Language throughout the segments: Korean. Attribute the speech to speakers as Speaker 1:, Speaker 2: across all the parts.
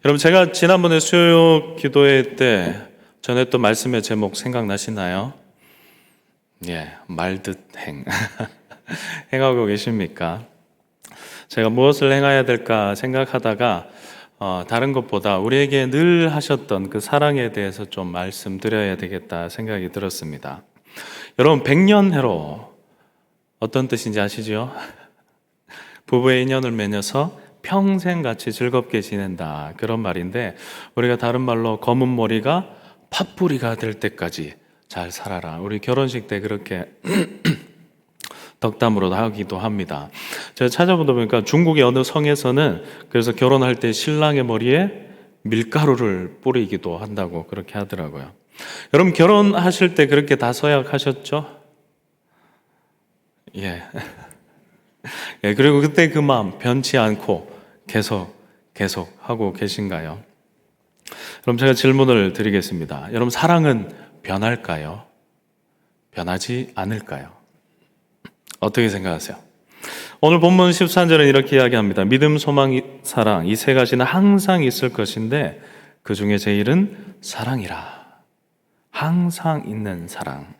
Speaker 1: 여러분, 제가 지난번에 수요 기도회 때 전했던 말씀의 제목 생각나시나요? 예, 말듯 행. 행하고 계십니까? 제가 무엇을 행해야 될까 생각하다가 다른 것보다 우리에게 늘 하셨던 그 사랑에 대해서 좀 말씀드려야 되겠다 생각이 들었습니다. 여러분, 백년해로 어떤 뜻인지 아시죠? 부부의 인연을 맺어서 평생 같이 즐겁게 지낸다, 그런 말인데, 우리가 다른 말로 검은 머리가 팥뿌리가 될 때까지 잘 살아라, 우리 결혼식 때 그렇게 덕담으로 하기도 합니다. 제가 찾아보다 보니까 중국의 어느 성에서는 그래서 결혼할 때 신랑의 머리에 밀가루를 뿌리기도 한다고 그렇게 하더라고요. 여러분, 결혼하실 때 그렇게 다 서약하셨죠? 예. 예, 그리고 그때 그 마음 변치 않고 계속 하고 계신가요? 그럼 제가 질문을 드리겠습니다. 여러분, 사랑은 변할까요? 변하지 않을까요? 어떻게 생각하세요? 오늘 본문 13절은 이렇게 이야기합니다. 믿음, 소망, 사랑, 이 세 가지는 항상 있을 것인데 그 중에 제일은 사랑이라. 항상 있는 사랑.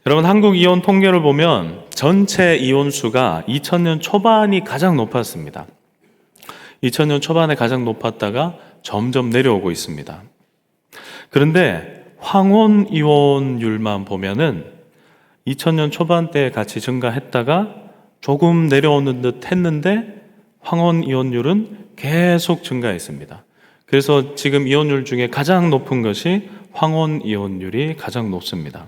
Speaker 1: 여러분, 한국 이혼 통계를 보면 전체 이혼 수가 2000년 초반이 가장 높았습니다. 2000년 초반에 가장 높았다가 점점 내려오고 있습니다. 그런데 황혼 이혼율만 보면은 2000년 초반 때 같이 증가했다가 조금 내려오는 듯 했는데 황혼 이혼율은 계속 증가했습니다. 그래서 지금 이혼율 중에 가장 높은 것이 황혼 이혼율이 가장 높습니다.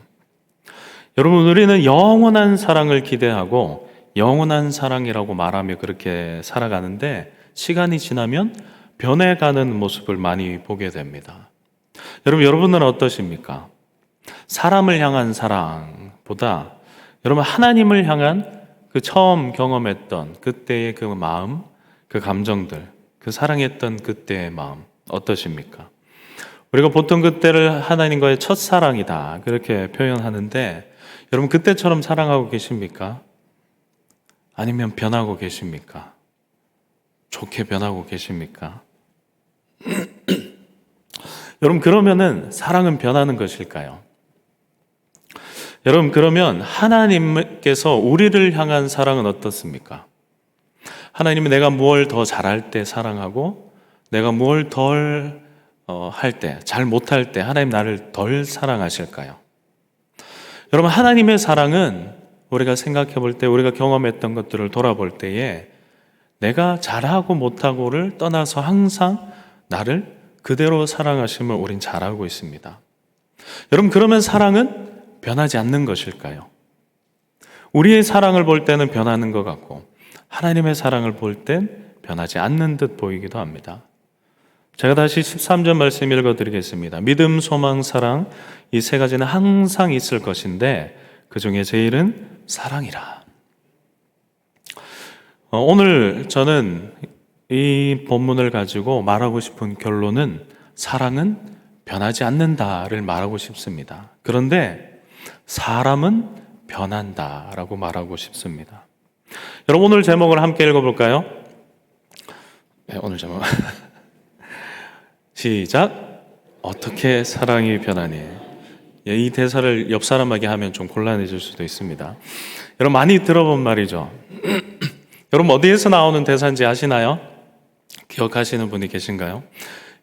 Speaker 1: 여러분, 우리는 영원한 사랑을 기대하고 영원한 사랑이라고 말하며 그렇게 살아가는데 시간이 지나면 변해가는 모습을 많이 보게 됩니다. 여러분은 어떠십니까? 사람을 향한 사랑보다 여러분, 하나님을 향한 그 처음 경험했던 그때의 그 마음, 그 감정들, 그 사랑했던 그때의 마음 어떠십니까? 우리가 보통 그때를 하나님과의 첫사랑이다 그렇게 표현하는데, 여러분, 그때처럼 사랑하고 계십니까? 아니면 변하고 계십니까? 좋게 변하고 계십니까? 여러분, 그러면은 사랑은 변하는 것일까요? 여러분, 그러면 하나님께서 우리를 향한 사랑은 어떻습니까? 하나님은 내가 무엇을 더 잘할 때 사랑하고 내가 무엇을 덜 할 때, 잘 못할 때 하나님 나를 덜 사랑하실까요? 여러분, 하나님의 사랑은 우리가 생각해 볼 때, 우리가 경험했던 것들을 돌아볼 때에 내가 잘하고 못하고를 떠나서 항상 나를 그대로 사랑하심을 우린 잘 알고 있습니다. 여러분, 그러면 사랑은 변하지 않는 것일까요? 우리의 사랑을 볼 때는 변하는 것 같고 하나님의 사랑을 볼 땐 변하지 않는 듯 보이기도 합니다. 제가 다시 13절 말씀 읽어드리겠습니다. 믿음, 소망, 사랑, 이 세 가지는 항상 있을 것인데 그 중에 제일은 사랑이라. 오늘 저는 이 본문을 가지고 말하고 싶은 결론은 사랑은 변하지 않는다를 말하고 싶습니다. 그런데 사람은 변한다라고 말하고 싶습니다. 여러분, 오늘 제목을 함께 읽어볼까요? 네, 오늘 제목 시작. 어떻게 사랑이 변하니? 이 대사를 옆 사람에게 하면 좀 곤란해질 수도 있습니다. 여러분, 많이 들어본 말이죠. 여러분, 어디에서 나오는 대사인지 아시나요? 기억하시는 분이 계신가요?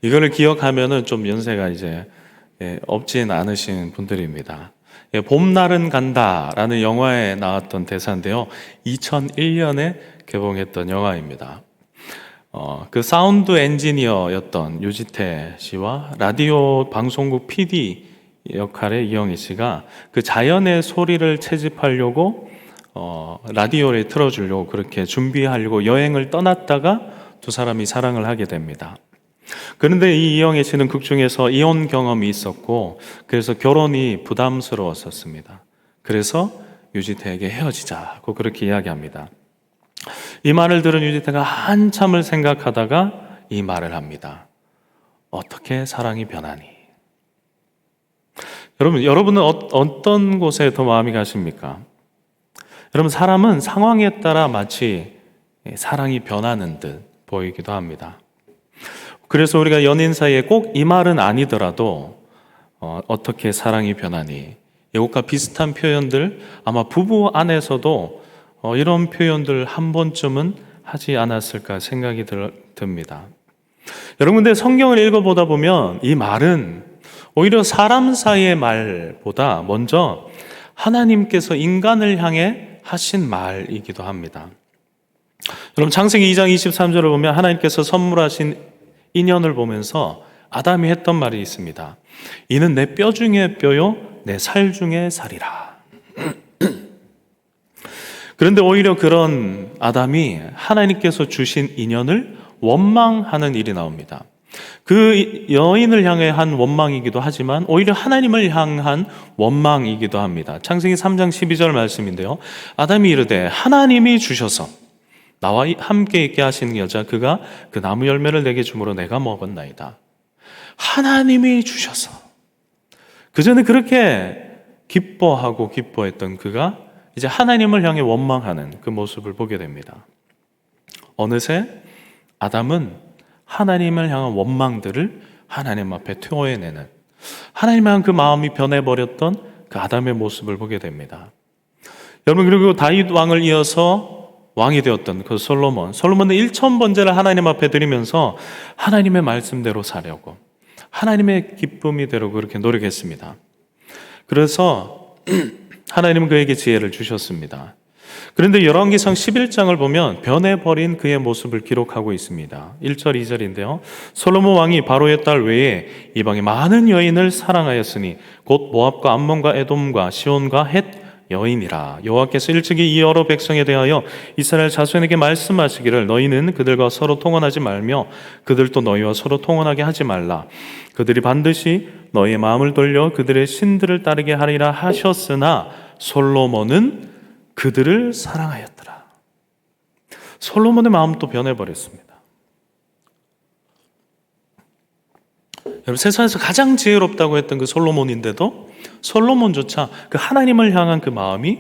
Speaker 1: 이거를 기억하면은 좀 연세가 이제 없진 않으신 분들입니다. 봄날은 간다라는 영화에 나왔던 대사인데요. 2001년에 개봉했던 영화입니다. 그 사운드 엔지니어였던 유지태 씨와 라디오 방송국 PD 역할의 이영애 씨가 그 자연의 소리를 채집하려고 라디오를 틀어주려고 그렇게 준비하려고 여행을 떠났다가 두 사람이 사랑을 하게 됩니다. 그런데 이 이영애 씨는 극 중에서 이혼 경험이 있었고 그래서 결혼이 부담스러웠었습니다. 그래서 유지태에게 헤어지자고 그렇게 이야기합니다. 이 말을 들은 유지태가 한참을 생각하다가 이 말을 합니다. 어떻게 사랑이 변하니? 여러분은 어떤 곳에 더 마음이 가십니까? 여러분, 사람은 상황에 따라 마치 사랑이 변하는 듯 보이기도 합니다. 그래서 우리가 연인 사이에 꼭 이 말은 아니더라도 어떻게 사랑이 변하니, 이것과 비슷한 표현들 아마 부부 안에서도 이런 표현들 한 번쯤은 하지 않았을까 생각이 듭니다. 여러분, 근데 성경을 읽어보다 보면 이 말은 오히려 사람 사이의 말보다 먼저 하나님께서 인간을 향해 하신 말이기도 합니다. 여러분, 창세기 2장 23절을 보면 하나님께서 선물하신 인연을 보면서 아담이 했던 말이 있습니다. 이는 내 뼈 중에 뼈요 내 살 중에 살이라. 그런데 오히려 그런 아담이 하나님께서 주신 인연을 원망하는 일이 나옵니다. 그 여인을 향해 한 원망이기도 하지만 오히려 하나님을 향한 원망이기도 합니다. 창세기 3장 12절 말씀인데요. 아담이 이르되 하나님이 주셔서 나와 함께 있게 하시는 여자 그가 그 나무 열매를 내게 주므로 내가 먹었나이다. 하나님이 주셔서, 그전에 그렇게 기뻐하고 기뻐했던 그가 이제 하나님을 향해 원망하는 그 모습을 보게 됩니다. 어느새 아담은 하나님을 향한 원망들을 하나님 앞에 토해내는, 하나님 향한 그 마음이 변해버렸던 그 아담의 모습을 보게 됩니다. 여러분, 그리고 다윗 왕을 이어서 왕이 되었던 그 솔로몬은 1000번제를 하나님 앞에 드리면서 하나님의 말씀대로 사려고, 하나님의 기쁨이 되려고 그렇게 노력했습니다. 그래서 하나님은 그에게 지혜를 주셨습니다. 그런데 열왕기상 11장을 보면 변해버린 그의 모습을 기록하고 있습니다. 1절 2절인데요. 솔로몬 왕이 바로의 딸 외에 이방의 많은 여인을 사랑하였으니 곧 모압과 암몬과 에돔과 시온과 헷 여인이라. 여호와께서 일찍이 이 여러 백성에 대하여 이스라엘 자손에게 말씀하시기를 너희는 그들과 서로 통혼하지 말며 그들도 너희와 서로 통혼하게 하지 말라. 그들이 반드시 너희의 마음을 돌려 그들의 신들을 따르게 하리라 하셨으나 솔로몬은 그들을 사랑하였더라. 솔로몬의 마음도 변해버렸습니다. 여러분, 세상에서 가장 지혜롭다고 했던 그 솔로몬인데도 솔로몬조차 그 하나님을 향한 그 마음이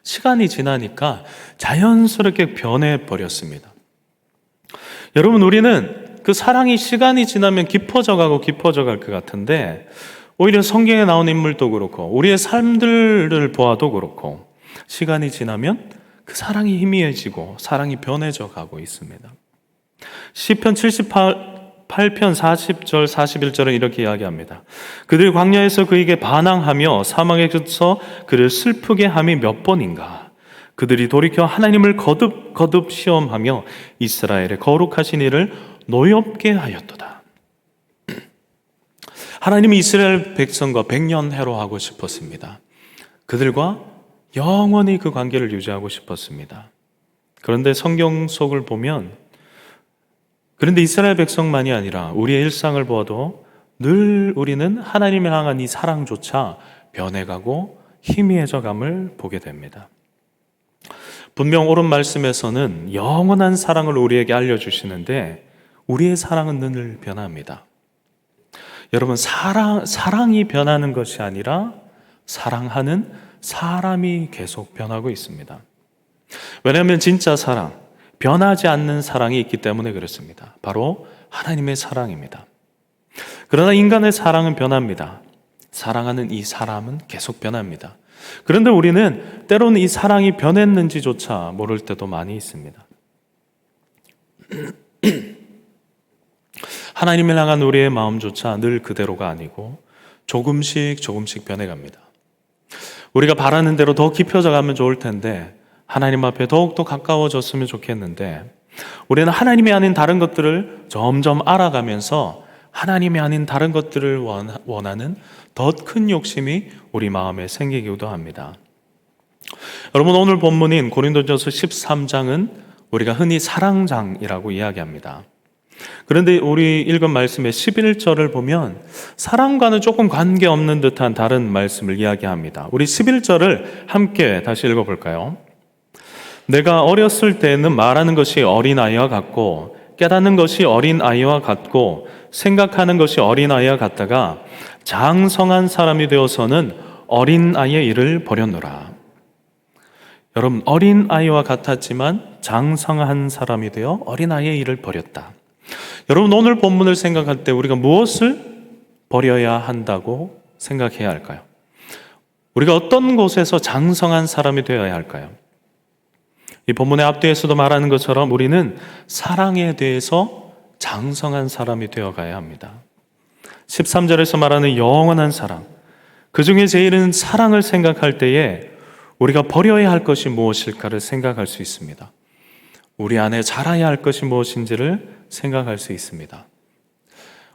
Speaker 1: 시간이 지나니까 자연스럽게 변해버렸습니다. 여러분, 우리는 그 사랑이 시간이 지나면 깊어져 가고 깊어져 갈 것 같은데 오히려 성경에 나온 인물도 그렇고 우리의 삶들을 보아도 그렇고 시간이 지나면 그 사랑이 희미해지고 사랑이 변해져 가고 있습니다. 시편 8편 40절 41절은 이렇게 이야기합니다. 그들 광야에서 그에게 반항하며 사막에서 그를 슬프게 함이 몇 번인가. 그들이 돌이켜 하나님을 거듭 시험하며 이스라엘의 거룩하신 이를 노엽게 하였도다. 하나님이 이스라엘 백성과 백년 해로하고 싶었습니다. 그들과 영원히 그 관계를 유지하고 싶었습니다. 그런데 성경 속을 보면, 그런데 이스라엘 백성만이 아니라 우리의 일상을 보아도 늘 우리는 하나님을 향한 이 사랑조차 변해가고 희미해져감을 보게 됩니다. 분명 옳은 말씀에서는 영원한 사랑을 우리에게 알려주시는데 우리의 사랑은 늘 변합니다. 여러분, 사랑이 변하는 것이 아니라 사랑하는 사람이 계속 변하고 있습니다. 왜냐하면 진짜 사랑, 변하지 않는 사랑이 있기 때문에 그렇습니다. 바로 하나님의 사랑입니다. 그러나 인간의 사랑은 변합니다. 사랑하는 이 사람은 계속 변합니다. 그런데 우리는 때로는 이 사랑이 변했는지조차 모를 때도 많이 있습니다. 하나님을 향한 우리의 마음조차 늘 그대로가 아니고 조금씩 변해갑니다. 우리가 바라는 대로 더 깊어져 가면 좋을 텐데, 하나님 앞에 더욱더 가까워졌으면 좋겠는데, 우리는 하나님이 아닌 다른 것들을 점점 알아가면서 하나님이 아닌 다른 것들을 원하는 더 큰 욕심이 우리 마음에 생기기도 합니다. 여러분, 오늘 본문인 고린도전서 13장은 우리가 흔히 사랑장이라고 이야기합니다. 그런데 우리 읽은 말씀의 11절을 보면 사랑과는 조금 관계없는 듯한 다른 말씀을 이야기합니다. 우리 11절을 함께 다시 읽어볼까요? 내가 어렸을 때는 말하는 것이 어린아이와 같고 깨닫는 것이 어린아이와 같고 생각하는 것이 어린아이와 같다가 장성한 사람이 되어서는 어린아이의 일을 버렸노라. 여러분, 어린아이와 같았지만 장성한 사람이 되어 어린아이의 일을 버렸다. 여러분, 오늘 본문을 생각할 때 우리가 무엇을 버려야 한다고 생각해야 할까요? 우리가 어떤 곳에서 장성한 사람이 되어야 할까요? 이 본문의 앞뒤에서도 말하는 것처럼 우리는 사랑에 대해서 장성한 사람이 되어가야 합니다. 13절에서 말하는 영원한 사랑, 그 중에 제일은 사랑을 생각할 때에 우리가 버려야 할 것이 무엇일까를 생각할 수 있습니다. 우리 안에 자라야 할 것이 무엇인지를 생각할 수 있습니다.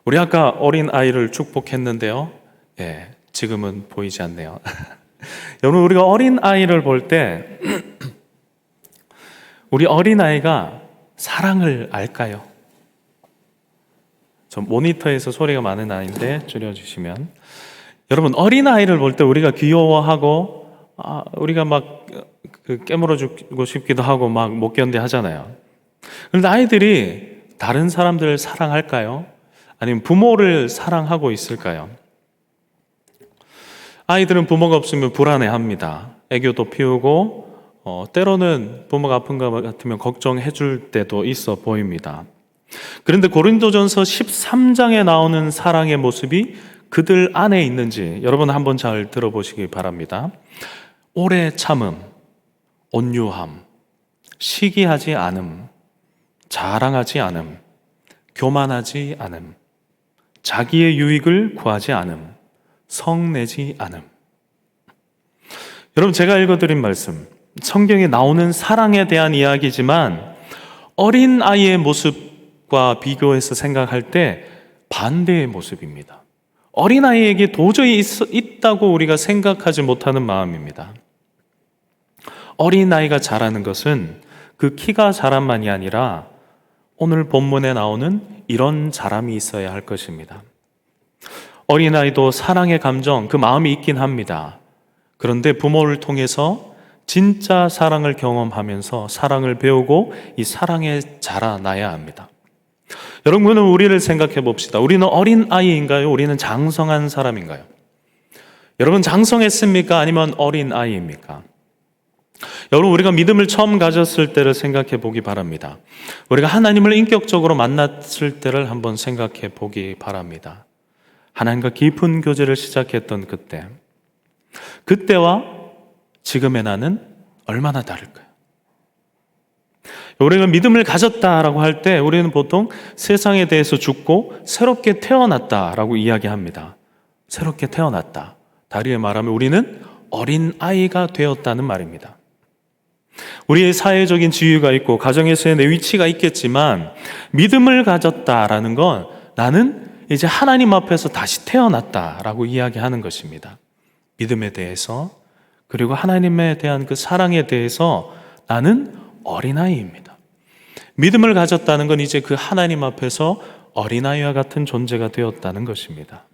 Speaker 1: 우리 아까 어린 아이를 축복했는데요. 지금은 보이지 않네요. 여러분, 우리가 어린 아이를 볼 때 우리 어린 아이가 사랑을 알까요? 저 모니터에서 소리가 많은 아이인데 줄여주시면, 여러분, 어린 아이를 볼 때 우리가 귀여워하고 우리가 막 깨물어주고 싶기도 하고 막 못 견뎌 하잖아요. 그런데 아이들이 다른 사람들을 사랑할까요? 아니면 부모를 사랑하고 있을까요? 아이들은 부모가 없으면 불안해합니다. 애교도 피우고 때로는 부모가 아픈 것 같으면 걱정해 줄 때도 있어 보입니다. 그런데 고린도전서 13장에 나오는 사랑의 모습이 그들 안에 있는지 여러분 한번 잘 들어보시기 바랍니다. 오래 참음, 온유함, 시기하지 않음, 자랑하지 않음, 교만하지 않음, 자기의 유익을 구하지 않음, 성내지 않음. 여러분, 제가 읽어드린 말씀, 성경에 나오는 사랑에 대한 이야기지만 어린 아이의 모습과 비교해서 생각할 때 반대의 모습입니다. 어린 아이에게 도저히 있다고 우리가 생각하지 못하는 마음입니다. 어린 아이가 자라는 것은 그 키가 자란만이 아니라 오늘 본문에 나오는 이런 자람이 있어야 할 것입니다. 어린아이도 사랑의 감정, 그 마음이 있긴 합니다. 그런데 부모를 통해서 진짜 사랑을 경험하면서 사랑을 배우고 이 사랑에 자라나야 합니다. 여러분은 우리를 생각해 봅시다. 우리는 어린아이인가요? 우리는 장성한 사람인가요? 여러분, 장성했습니까? 아니면 어린아이입니까? 여러분, 우리가 믿음을 처음 가졌을 때를 생각해 보기 바랍니다. 우리가 하나님을 인격적으로 만났을 때를 한번 생각해 보기 바랍니다. 하나님과 깊은 교제를 시작했던 그때와 지금의 나는 얼마나 다를까요? 우리가 믿음을 가졌다라고 할 때 우리는 보통 세상에 대해서 죽고 새롭게 태어났다라고 이야기합니다. 새롭게 태어났다. 다르게 말하면 우리는 어린아이가 되었다는 말입니다. 우리의 사회적인 지위가 있고 가정에서의 내 위치가 있겠지만 믿음을 가졌다라는 건 나는 이제 하나님 앞에서 다시 태어났다라고 이야기하는 것입니다. 믿음에 대해서, 그리고 하나님에 대한 그 사랑에 대해서 나는 어린아이입니다. 믿음을 가졌다는 건 이제 그 하나님 앞에서 어린아이와 같은 존재가 되었다는 것입니다.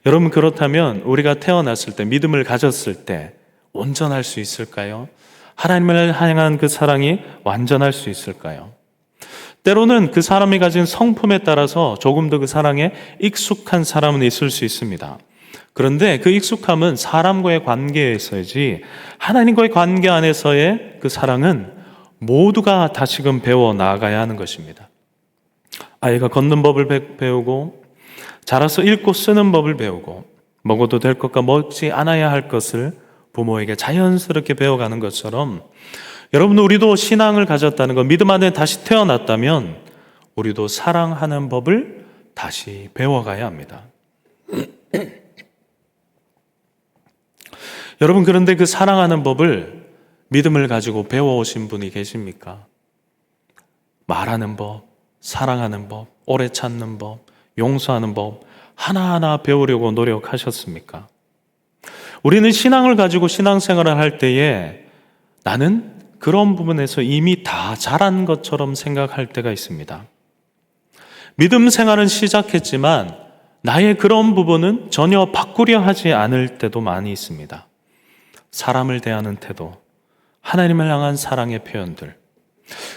Speaker 1: 여러분, 그렇다면 우리가 태어났을 때, 믿음을 가졌을 때 온전할 수 있을까요? 하나님을 향한 그 사랑이 완전할 수 있을까요? 때로는 그 사람이 가진 성품에 따라서 조금 더 그 사랑에 익숙한 사람은 있을 수 있습니다. 그런데 그 익숙함은 사람과의 관계에서이지 하나님과의 관계 안에서의 그 사랑은 모두가 다시금 배워 나아가야 하는 것입니다. 아이가 걷는 법을 배우고 자라서 읽고 쓰는 법을 배우고 먹어도 될 것과 먹지 않아야 할 것을 부모에게 자연스럽게 배워가는 것처럼 여러분, 우리도 신앙을 가졌다는 것, 믿음 안에 다시 태어났다면 우리도 사랑하는 법을 다시 배워가야 합니다. 여러분, 그런데 그 사랑하는 법을 믿음을 가지고 배워오신 분이 계십니까? 말하는 법, 사랑하는 법, 오래 참는 법, 용서하는 법 하나하나 배우려고 노력하셨습니까? 우리는 신앙을 가지고 신앙생활을 할 때에 나는 그런 부분에서 이미 다 잘한 것처럼 생각할 때가 있습니다. 믿음 생활은 시작했지만 나의 그런 부분은 전혀 바꾸려 하지 않을 때도 많이 있습니다. 사람을 대하는 태도, 하나님을 향한 사랑의 표현들.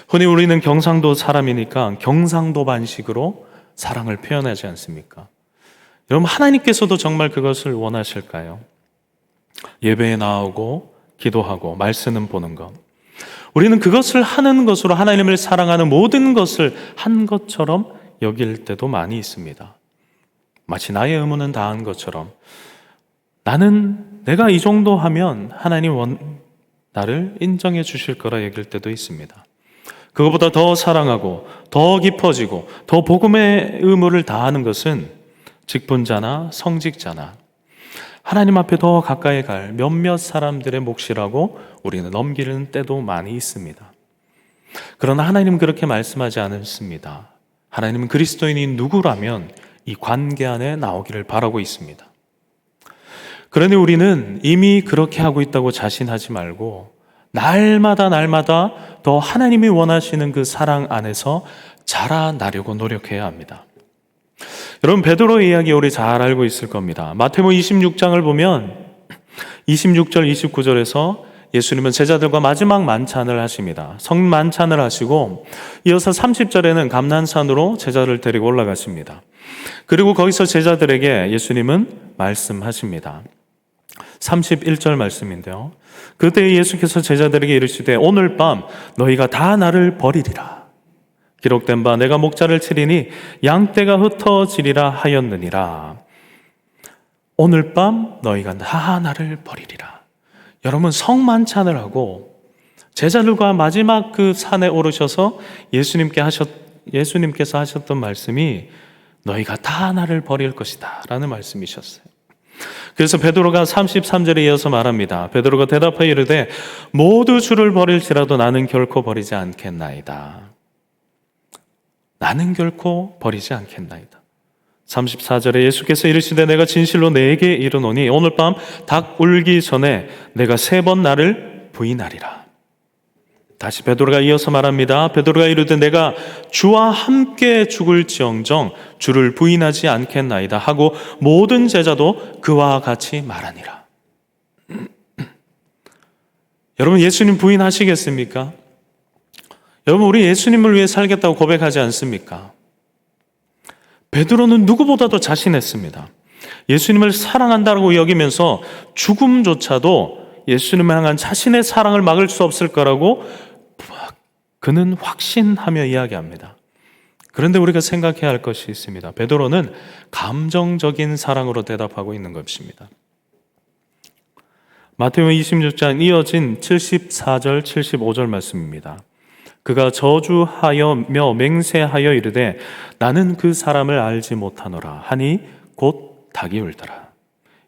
Speaker 1: 흔히 우리는 경상도 사람이니까 경상도 반식으로 사랑을 표현하지 않습니까? 여러분, 하나님께서도 정말 그것을 원하실까요? 예배에 나오고 기도하고 말씀은 보는 것. 우리는 그것을 하는 것으로 하나님을 사랑하는 모든 것을 한 것처럼 여길 때도 많이 있습니다. 마치 나의 의무는 다한 것처럼 나는 내가 이 정도 하면 하나님 나를 인정해 주실 거라 여길 때도 있습니다. 그것보다 더 사랑하고 더 깊어지고 더 복음의 의무를 다하는 것은 직분자나 성직자나 하나님 앞에 더 가까이 갈 몇몇 사람들의 몫이라고 우리는 넘기는 때도 많이 있습니다. 그러나 하나님은 그렇게 말씀하지 않습니다. 하나님은 그리스도인이 누구라면 이 관계 안에 나오기를 바라고 있습니다. 그러니 우리는 이미 그렇게 하고 있다고 자신하지 말고 날마다 더 하나님이 원하시는 그 사랑 안에서 자라나려고 노력해야 합니다. 여러분, 베드로의 이야기 우리 잘 알고 있을 겁니다. 마태복음 26장을 보면 26절 29절에서 예수님은 제자들과 마지막 만찬을 하십니다. 성만찬을 하시고 이어서 30절에는 감난산으로 제자를 데리고 올라가십니다. 그리고 거기서 제자들에게 예수님은 말씀하십니다. 31절 말씀인데요. 그때 예수께서 제자들에게 이르시되 오늘 밤 너희가 다 나를 버리리라. 기록된 바 내가 목자를 치리니 양떼가 흩어지리라 하였느니라. 오늘 밤 너희가 다 나를 버리리라. 여러분, 성만찬을 하고 제자들과 마지막 그 산에 오르셔서 예수님께서 하셨던 말씀이 너희가 다 나를 버릴 것이다 라는 말씀이셨어요. 그래서 베드로가 33절에 이어서 말합니다. 베드로가 대답하여 이르되 모두 주를 버릴지라도 나는 결코 버리지 않겠나이다. 나는 결코 버리지 않겠나이다. 34절에 예수께서 이르시되 내가 진실로 내게 이르노니 오늘 밤 닭 울기 전에 내가 3번 나를 부인하리라. 다시 베드로가 이어서 말합니다. 베드로가 이르되 내가 주와 함께 죽을지언정 주를 부인하지 않겠나이다 하고 모든 제자도 그와 같이 말하니라. 여러분, 예수님 부인하시겠습니까? 여러분, 우리 예수님을 위해 살겠다고 고백하지 않습니까? 베드로는 누구보다도 자신했습니다. 예수님을 사랑한다고 여기면서 죽음조차도 예수님을 향한 자신의 사랑을 막을 수 없을 거라고 그는 확신하며 이야기합니다. 그런데 우리가 생각해야 할 것이 있습니다. 베드로는 감정적인 사랑으로 대답하고 있는 것입니다. 마태복음 26장 이어진 74절 75절 말씀입니다. 그가 저주하여며 맹세하여 이르되 나는 그 사람을 알지 못하노라 하니 곧 닭이 울더라.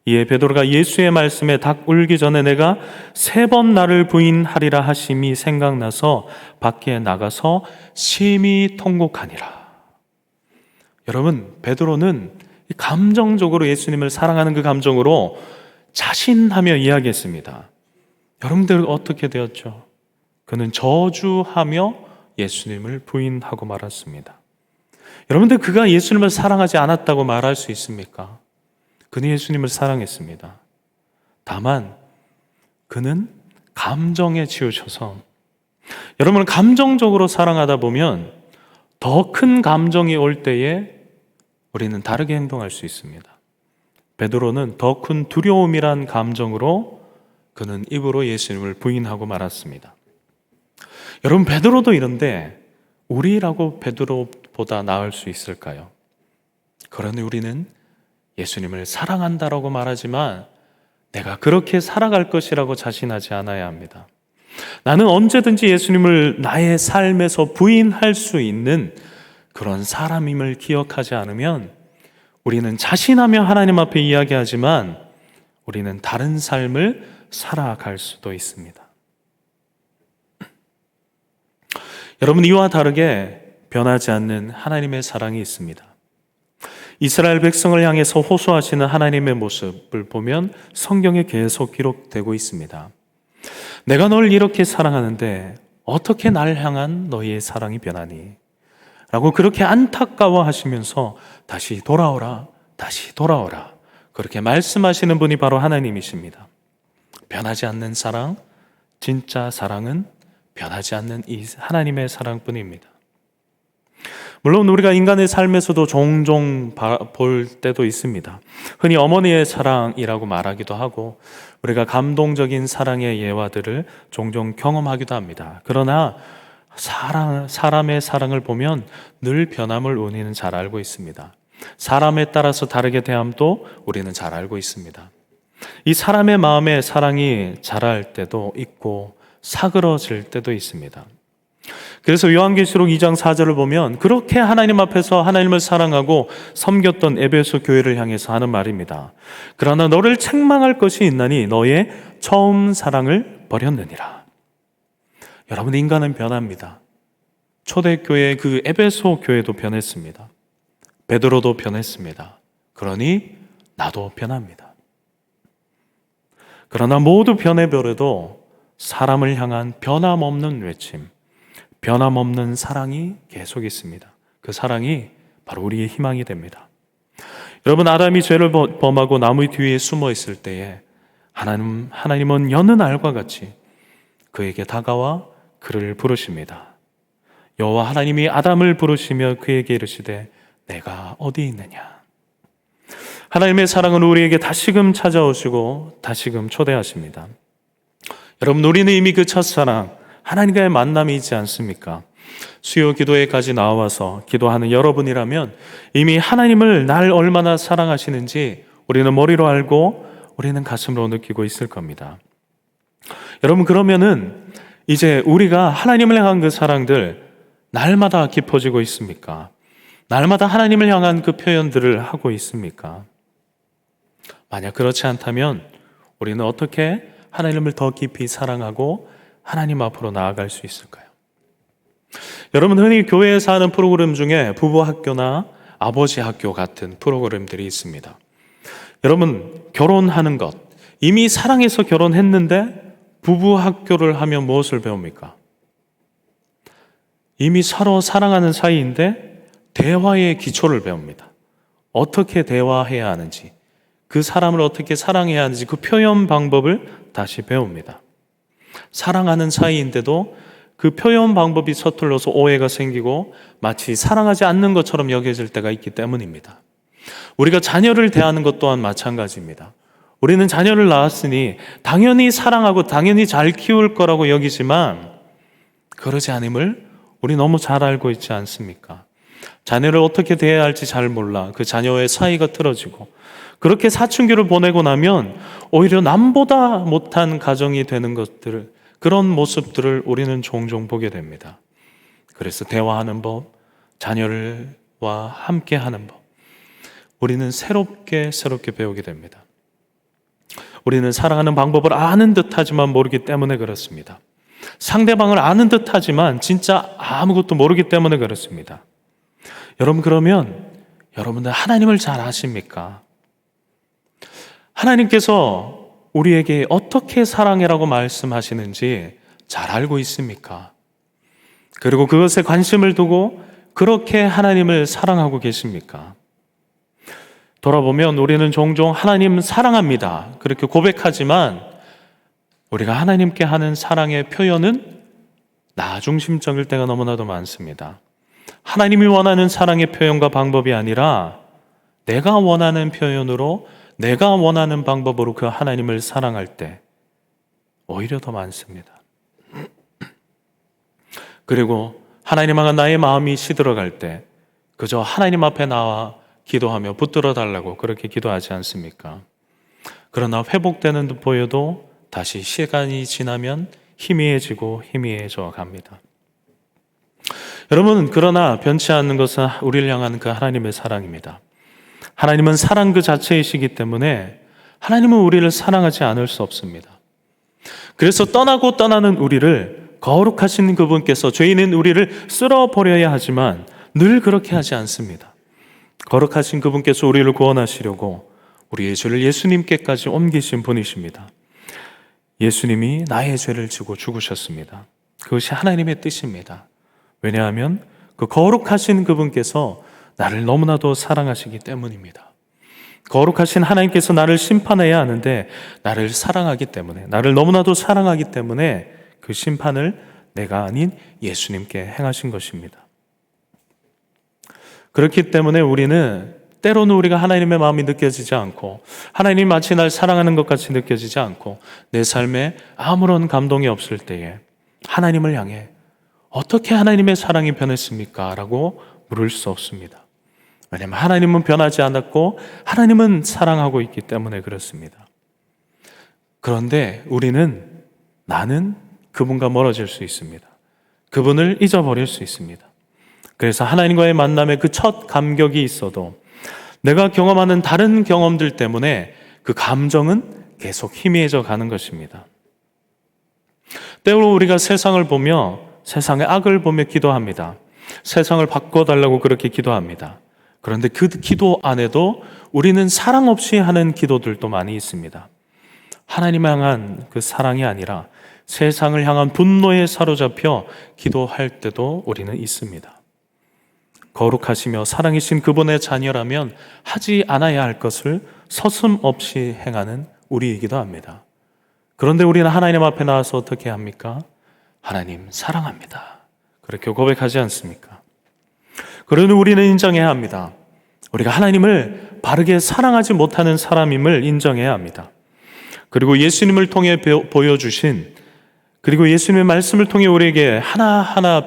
Speaker 1: 이에 베드로가 예수의 말씀에 닭 울기 전에 내가 3번 나를 부인하리라 하심이 생각나서 밖에 나가서 심히 통곡하니라. 여러분, 베드로는 감정적으로 예수님을 사랑하는 그 감정으로 자신하며 이야기했습니다. 여러분들 어떻게 되었죠? 그는 저주하며 예수님을 부인하고 말았습니다. 여러분들 그가 예수님을 사랑하지 않았다고 말할 수 있습니까? 그는 예수님을 사랑했습니다. 다만 그는 감정에 치우쳐서, 여러분, 감정적으로 사랑하다 보면 더 큰 감정이 올 때에 우리는 다르게 행동할 수 있습니다. 베드로는 더 큰 두려움이란 감정으로 그는 입으로 예수님을 부인하고 말았습니다. 여러분, 베드로도 이런데 우리라고 베드로보다 나을 수 있을까요? 그러니 우리는 예수님을 사랑한다라고 말하지만 내가 그렇게 살아갈 것이라고 자신하지 않아야 합니다. 나는 언제든지 예수님을 나의 삶에서 부인할 수 있는 그런 사람임을 기억하지 않으면 우리는 자신하며 하나님 앞에 이야기하지만 우리는 다른 삶을 살아갈 수도 있습니다. 여러분, 이와 다르게 변하지 않는 하나님의 사랑이 있습니다. 이스라엘 백성을 향해서 호소하시는 하나님의 모습을 보면 성경에 계속 기록되고 있습니다. 내가 널 이렇게 사랑하는데 어떻게 날 향한 너희의 사랑이 변하니? 라고 그렇게 안타까워하시면서 다시 돌아오라, 다시 돌아오라, 그렇게 말씀하시는 분이 바로 하나님이십니다. 변하지 않는 사랑, 진짜 사랑은 변하지 않는 이 하나님의 사랑뿐입니다. 물론 우리가 인간의 삶에서도 종종 볼 때도 있습니다. 흔히 어머니의 사랑이라고 말하기도 하고 우리가 감동적인 사랑의 예화들을 종종 경험하기도 합니다. 그러나 사람의 사랑을 보면 늘 변함을 우리는 잘 알고 있습니다. 사람에 따라서 다르게 대함도 우리는 잘 알고 있습니다. 이 사람의 마음에 사랑이 자랄 때도 있고 사그러질 때도 있습니다. 그래서 요한계시록 2장 4절을 보면 그렇게 하나님 앞에서 하나님을 사랑하고 섬겼던 에베소 교회를 향해서 하는 말입니다. 그러나 너를 책망할 것이 있나니 너의 처음 사랑을 버렸느니라. 여러분, 인간은 변합니다. 초대교회 그 에베소 교회도 변했습니다. 베드로도 변했습니다. 그러니 나도 변합니다. 그러나 모두 변해버려도 사람을 향한 변함없는 외침, 변함없는 사랑이 계속 있습니다. 그 사랑이 바로 우리의 희망이 됩니다. 여러분, 아담이 죄를 범하고 나무 뒤에 숨어 있을 때에 하나님은 여느 날과 같이 그에게 다가와 그를 부르십니다. 여호와 하나님이 아담을 부르시며 그에게 이르시되 내가 어디 있느냐. 하나님의 사랑은 우리에게 다시금 찾아오시고 다시금 초대하십니다. 여러분, 우리는 이미 그 첫사랑 하나님과의 만남이 있지 않습니까? 수요 기도회까지 나와서 기도하는 여러분이라면 이미 하나님을 날 얼마나 사랑하시는지 우리는 머리로 알고 우리는 가슴으로 느끼고 있을 겁니다. 여러분, 그러면은 이제 우리가 하나님을 향한 그 사랑들 날마다 깊어지고 있습니까? 날마다 하나님을 향한 그 표현들을 하고 있습니까? 만약 그렇지 않다면 우리는 어떻게 하나님을 더 깊이 사랑하고 하나님 앞으로 나아갈 수 있을까요? 여러분, 흔히 교회에서 하는 프로그램 중에 부부 학교나 아버지 학교 같은 프로그램들이 있습니다. 여러분, 결혼하는 것, 이미 사랑해서 결혼했는데 부부 학교를 하면 무엇을 배웁니까? 이미 서로 사랑하는 사이인데 대화의 기초를 배웁니다. 어떻게 대화해야 하는지, 그 사람을 어떻게 사랑해야 하는지 그 표현 방법을 다시 배웁니다. 사랑하는 사이인데도 그 표현 방법이 서툴러서 오해가 생기고 마치 사랑하지 않는 것처럼 여겨질 때가 있기 때문입니다. 우리가 자녀를 대하는 것 또한 마찬가지입니다. 우리는 자녀를 낳았으니 당연히 사랑하고 당연히 잘 키울 거라고 여기지만 그러지 않음을 우리 너무 잘 알고 있지 않습니까? 자녀를 어떻게 대해야 할지 잘 몰라 그 자녀의 사이가 틀어지고 그렇게 사춘기를 보내고 나면 오히려 남보다 못한 가정이 되는 것들, 그런 모습들을 우리는 종종 보게 됩니다. 그래서 대화하는 법, 자녀와 함께 하는 법, 우리는 새롭게 배우게 됩니다. 우리는 사랑하는 방법을 아는 듯하지만 모르기 때문에 그렇습니다. 상대방을 아는 듯하지만 진짜 아무것도 모르기 때문에 그렇습니다. 여러분, 그러면 여러분들 하나님을 잘 아십니까? 하나님께서 우리에게 어떻게 사랑해라고 말씀하시는지 잘 알고 있습니까? 그리고 그것에 관심을 두고 그렇게 하나님을 사랑하고 계십니까? 돌아보면 우리는 종종 하나님 사랑합니다 그렇게 고백하지만 우리가 하나님께 하는 사랑의 표현은 나 중심적일 때가 너무나도 많습니다. 하나님이 원하는 사랑의 표현과 방법이 아니라 내가 원하는 표현으로 내가 원하는 방법으로 그 하나님을 사랑할 때 오히려 더 많습니다. 그리고 하나님 향한 나의 마음이 시들어갈 때 그저 하나님 앞에 나와 기도하며 붙들어 달라고 그렇게 기도하지 않습니까? 그러나 회복되는 듯 보여도 다시 시간이 지나면 희미해져 갑니다. 여러분, 그러나 변치 않는 것은 우리를 향한 그 하나님의 사랑입니다. 하나님은 사랑 그 자체이시기 때문에 하나님은 우리를 사랑하지 않을 수 없습니다. 그래서 떠나는 우리를 거룩하신 그분께서 죄인인 우리를 쓸어버려야 하지만 늘 그렇게 하지 않습니다. 거룩하신 그분께서 우리를 구원하시려고 우리의 죄를 예수님께까지 옮기신 분이십니다. 예수님이 나의 죄를 지고 죽으셨습니다. 그것이 하나님의 뜻입니다. 왜냐하면 그 거룩하신 그분께서 나를 너무나도 사랑하시기 때문입니다. 거룩하신 하나님께서 나를 심판해야 하는데 나를 사랑하기 때문에, 나를 너무나도 사랑하기 때문에 그 심판을 내가 아닌 예수님께 행하신 것입니다. 그렇기 때문에 우리는 때로는 우리가 하나님의 마음이 느껴지지 않고 하나님이 마치 날 사랑하는 것 같이 느껴지지 않고 내 삶에 아무런 감동이 없을 때에 하나님을 향해 어떻게 하나님의 사랑이 변했습니까? 라고 물을 수 없습니다. 왜냐하면 하나님은 변하지 않았고 하나님은 사랑하고 있기 때문에 그렇습니다. 그런데 나는 그분과 멀어질 수 있습니다. 그분을 잊어버릴 수 있습니다. 그래서 하나님과의 만남에 그 첫 감격이 있어도 내가 경험하는 다른 경험들 때문에 그 감정은 계속 희미해져 가는 것입니다. 때로 우리가 세상을 보며 세상의 악을 보며 기도합니다. 세상을 바꿔달라고 그렇게 기도합니다. 그런데 그 기도 안에도 우리는 사랑 없이 하는 기도들도 많이 있습니다. 하나님 향한 그 사랑이 아니라 세상을 향한 분노에 사로잡혀 기도할 때도 우리는 있습니다. 거룩하시며 사랑이신 그분의 자녀라면 하지 않아야 할 것을 서슴없이 행하는 우리이기도 합니다. 그런데 우리는 하나님 앞에 나와서 어떻게 합니까? 하나님 사랑합니다. 그렇게 고백하지 않습니까? 그러니 우리는 인정해야 합니다. 우리가 하나님을 바르게 사랑하지 못하는 사람임을 인정해야 합니다. 그리고 예수님을 통해 보여주신, 그리고 예수님의 말씀을 통해 우리에게 하나하나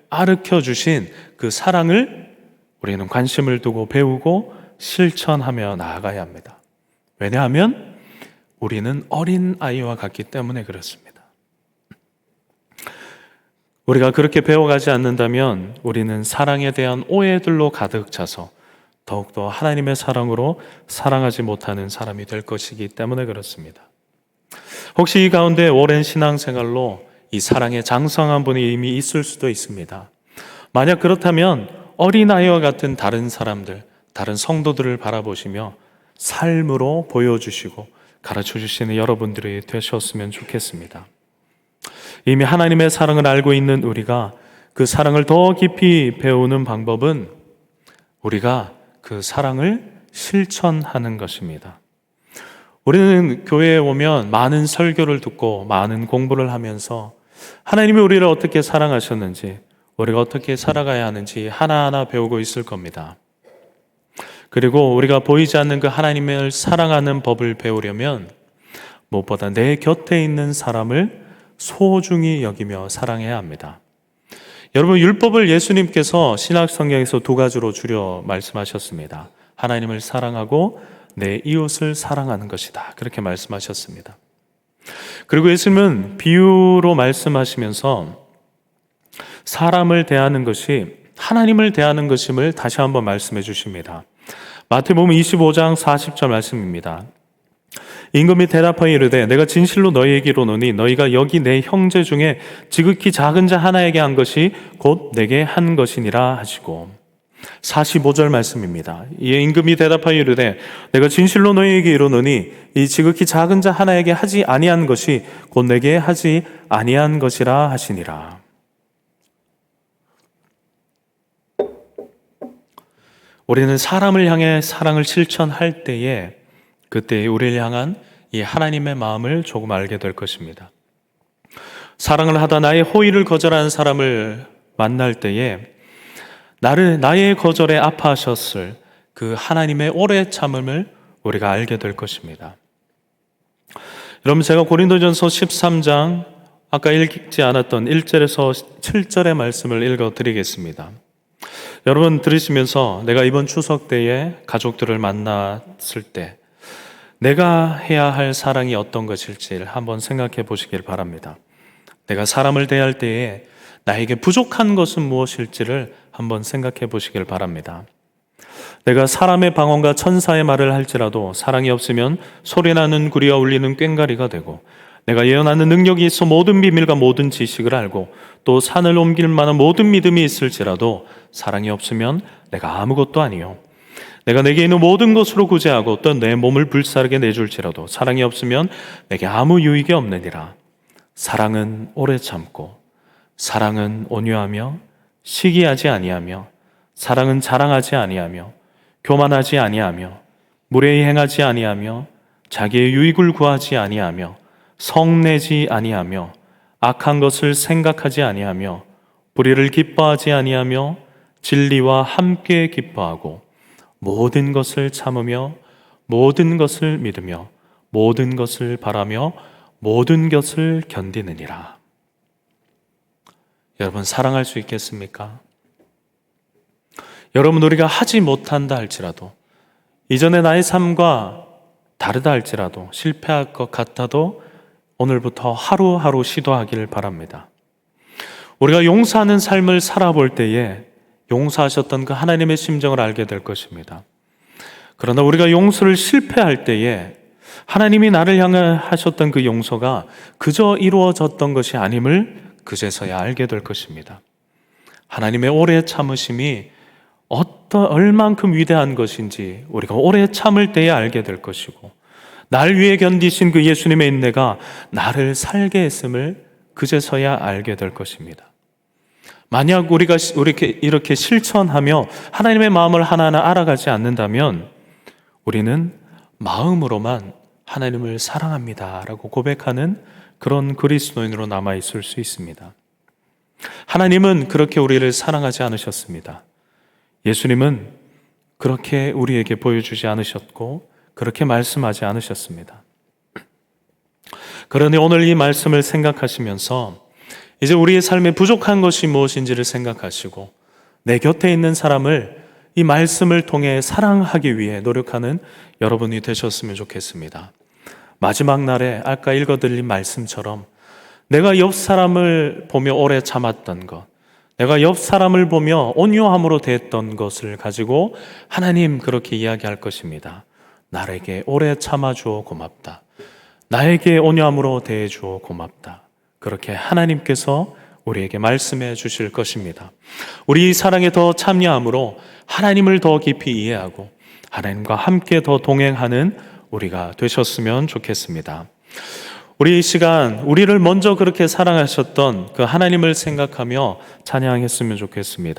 Speaker 1: 가르쳐 주신 그 사랑을 우리는 관심을 두고 배우고 실천하며 나아가야 합니다. 왜냐하면 우리는 어린 아이와 같기 때문에 그렇습니다. 우리가 그렇게 배워가지 않는다면 우리는 사랑에 대한 오해들로 가득 차서 더욱더 하나님의 사랑으로 사랑하지 못하는 사람이 될 것이기 때문에 그렇습니다. 혹시 이 가운데 오랜 신앙생활로 이 사랑에 장성한 분이 이미 있을 수도 있습니다. 만약 그렇다면 어린아이와 같은 다른 사람들, 다른 성도들을 바라보시며 삶으로 보여주시고 가르쳐주시는 여러분들이 되셨으면 좋겠습니다. 이미 하나님의 사랑을 알고 있는 우리가 그 사랑을 더 깊이 배우는 방법은 우리가 그 사랑을 실천하는 것입니다. 우리는 교회에 오면 많은 설교를 듣고 많은 공부를 하면서 하나님이 우리를 어떻게 사랑하셨는지, 우리가 어떻게 살아가야 하는지 하나하나 배우고 있을 겁니다. 그리고 우리가 보이지 않는 그 하나님을 사랑하는 법을 배우려면 무엇보다 내 곁에 있는 사람을 소중히 여기며 사랑해야 합니다. 여러분, 율법을 예수님께서 신약 성경에서 두 가지로 줄여 말씀하셨습니다. 하나님을 사랑하고 내 이웃을 사랑하는 것이다. 그렇게 말씀하셨습니다. 그리고 예수님은 비유로 말씀하시면서 사람을 대하는 것이 하나님을 대하는 것임을 다시 한번 말씀해 주십니다. 마태복음 25장 40절 말씀입니다. 임금이 대답하여 이르되 내가 진실로 너희에게 이르노니 너희가 여기 내 형제 중에 지극히 작은 자 하나에게 한 것이 곧 내게 한 것이니라 하시고, 45절 말씀입니다. 이에 임금이 대답하여 이르되 내가 진실로 너희에게 이르노니 이 지극히 작은 자 하나에게 하지 아니한 것이 곧 내게 하지 아니한 것이라 하시니라. 우리는 사람을 향해 사랑을 실천할 때에 그때 우리를 향한 이 하나님의 마음을 조금 알게 될 것입니다. 사랑을 하다 나의 호의를 거절하는 사람을 만날 때에 나의 거절에 아파하셨을 그 하나님의 오래 참음을 우리가 알게 될 것입니다. 여러분, 제가 고린도전서 13장 아까 읽지 않았던 1절에서 7절의 말씀을 읽어드리겠습니다. 여러분 들으시면서 내가 이번 추석 때에 가족들을 만났을 때 내가 해야 할 사랑이 어떤 것일지 한번 생각해 보시길 바랍니다. 내가 사람을 대할 때에 나에게 부족한 것은 무엇일지를 한번 생각해 보시길 바랍니다. 내가 사람의 방언과 천사의 말을 할지라도 사랑이 없으면 소리나는 구리와 울리는 꽹과리가 되고, 내가 예언하는 능력이 있어 모든 비밀과 모든 지식을 알고 또 산을 옮길 만한 모든 믿음이 있을지라도 사랑이 없으면 내가 아무것도 아니요, 내가 내게 있는 모든 것으로 구제하고 또 내 몸을 불사르게 내줄지라도 사랑이 없으면 내게 아무 유익이 없느니라. 사랑은 오래 참고 사랑은 온유하며 시기하지 아니하며 사랑은 자랑하지 아니하며 교만하지 아니하며 무례히 행하지 아니하며 자기의 유익을 구하지 아니하며 성내지 아니하며 악한 것을 생각하지 아니하며 불의를 기뻐하지 아니하며 진리와 함께 기뻐하고 모든 것을 참으며 모든 것을 믿으며 모든 것을 바라며 모든 것을 견디느니라. 여러분, 사랑할 수 있겠습니까? 여러분, 우리가 하지 못한다 할지라도, 이전의 나의 삶과 다르다 할지라도, 실패할 것 같아도 오늘부터 하루하루 시도하기를 바랍니다. 우리가 용서하는 삶을 살아볼 때에 용서하셨던 그 하나님의 심정을 알게 될 것입니다. 그러나 우리가 용서를 실패할 때에 하나님이 나를 향해 하셨던 그 용서가 그저 이루어졌던 것이 아님을 그제서야 알게 될 것입니다. 하나님의 오래 참으심이 얼만큼 위대한 것인지 우리가 오래 참을 때에 알게 될 것이고, 날 위해 견디신 그 예수님의 인내가 나를 살게 했음을 그제서야 알게 될 것입니다. 만약 우리가 이렇게 실천하며 하나님의 마음을 하나하나 알아가지 않는다면 우리는 마음으로만 하나님을 사랑합니다 라고 고백하는 그런 그리스도인으로 남아있을 수 있습니다. 하나님은 그렇게 우리를 사랑하지 않으셨습니다. 예수님은 그렇게 우리에게 보여주지 않으셨고 그렇게 말씀하지 않으셨습니다. 그러니 오늘 이 말씀을 생각하시면서 이제 우리의 삶에 부족한 것이 무엇인지를 생각하시고 내 곁에 있는 사람을 이 말씀을 통해 사랑하기 위해 노력하는 여러분이 되셨으면 좋겠습니다. 마지막 날에 아까 읽어드린 말씀처럼 내가 옆 사람을 보며 오래 참았던 것, 내가 옆 사람을 보며 온유함으로 대했던 것을 가지고 하나님 그렇게 이야기할 것입니다. 나에게 오래 참아주어 고맙다. 나에게 온유함으로 대해주어 고맙다. 그렇게 하나님께서 우리에게 말씀해 주실 것입니다. 우리 사랑에 더 참여함으로 하나님을 더 깊이 이해하고 하나님과 함께 더 동행하는 우리가 되셨으면 좋겠습니다. 우리 이 시간 우리를 먼저 그렇게 사랑하셨던 그 하나님을 생각하며 찬양했으면 좋겠습니다.